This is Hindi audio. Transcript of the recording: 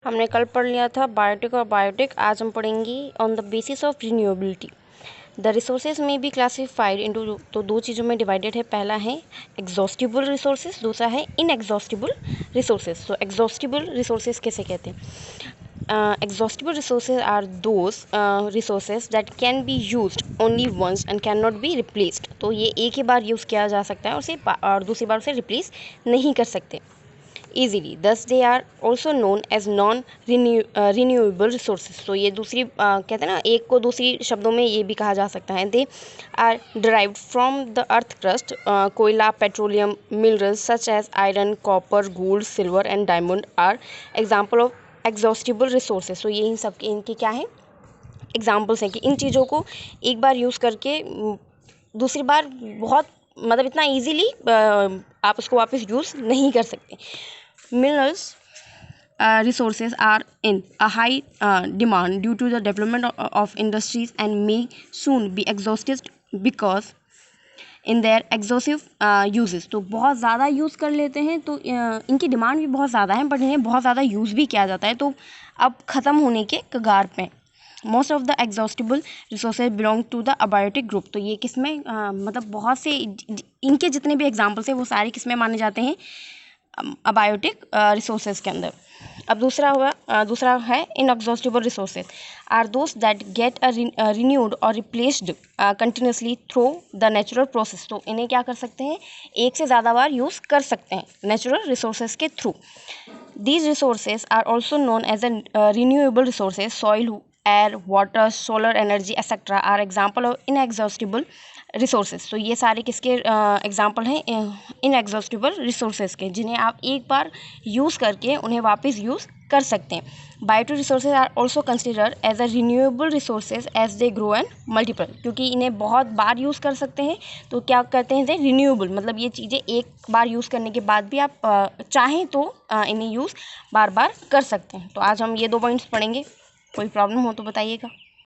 हमने कल पढ़ लिया था बायोटिक और बायोटिक। आज हम पढ़ेंगे on the basis of renewability. The resources may be classified into, तो दो चीज़ों में डिवाइडेड है। पहला है एग्जॉस्टिबल रिसोर्सेज, दूसरा है इनएग्जॉस्टिबल रिसोर्सेज। तो एग्जॉस्टिबल रिसोर्सेज कैसे कहते हैं? Exhaustible resources are those resources that can be used only once and cannot be replaced। तो ये एक ही बार यूज़ किया जा सकता है और दूसरी बार उसे रिप्लेस नहीं कर सकते easily। thus they are also known as non renewable resources। तो ये दूसरी कहते हैं ना, एक को दूसरी शब्दों में ये भी कहा जा सकता है। they are derived from the earth crust। कोयला, petroleum, minerals such as iron, copper, gold, silver and diamond are example of exhaustible resources. तो ये इन सब के इनके क्या है, एग्जाम्पल्स हैं कि इन चीज़ों को एक बार यूज़ करके दूसरी बार बहुत मतलब इतना इजीली आप उसको वापस यूज़ नहीं कर सकते। Minerals resources are in a high demand due to the development of industries and may soon be exhausted because in their exhaustive uses. तो बहुत ज़्यादा यूज़ कर लेते हैं तो इनकी डिमांड भी बहुत ज़्यादा है, बट इन्हें बहुत ज़्यादा यूज़ भी किया जाता है, तो अब ख़त्म होने के कगार पे। Most of the exhaustible resources belong to the abiotic group. तो ये किस में मतलब बहुत से इनके जितने भी एग्जाम्पल्स हैं वो सारे किस में माने जाते हैं, अबायोटिक रिसोर्सेज के अंदर। अब दूसरा है inexhaustible resources are those that get renewed और replaced continuously through the natural process. तो इन्हें क्या कर सकते हैं, एक से ज़्यादा बार यूज़ कर सकते हैं नेचुरल रिसोर्सेज के through. These resources are also known as a renewable resources. Soil, air, water, solar energy etcetera are example of inexhaustible resources. तो ये सारे किसके एग्जाम्पल हैं, इनएग्जॉस्टिबल रिसोर्सेज के, जिन्हें आप एक बार यूज़ करके उन्हें वापस यूज़ कर सकते हैं। Biotic resources are also considered as a renewable resources as they grow and multiple. क्योंकि इन्हें बहुत बार यूज़ कर सकते हैं तो क्या करते हैं, रिन्यूएबल मतलब ये चीज़ें एक बार यूज़ करने के बाद भी आप चाहें तो इन्हें यूज़ बार बार कर सकते हैं। तो आज हम ये 2 पॉइंट्स पढ़ेंगे। कोई प्रॉब्लम हो तो बताइएगा।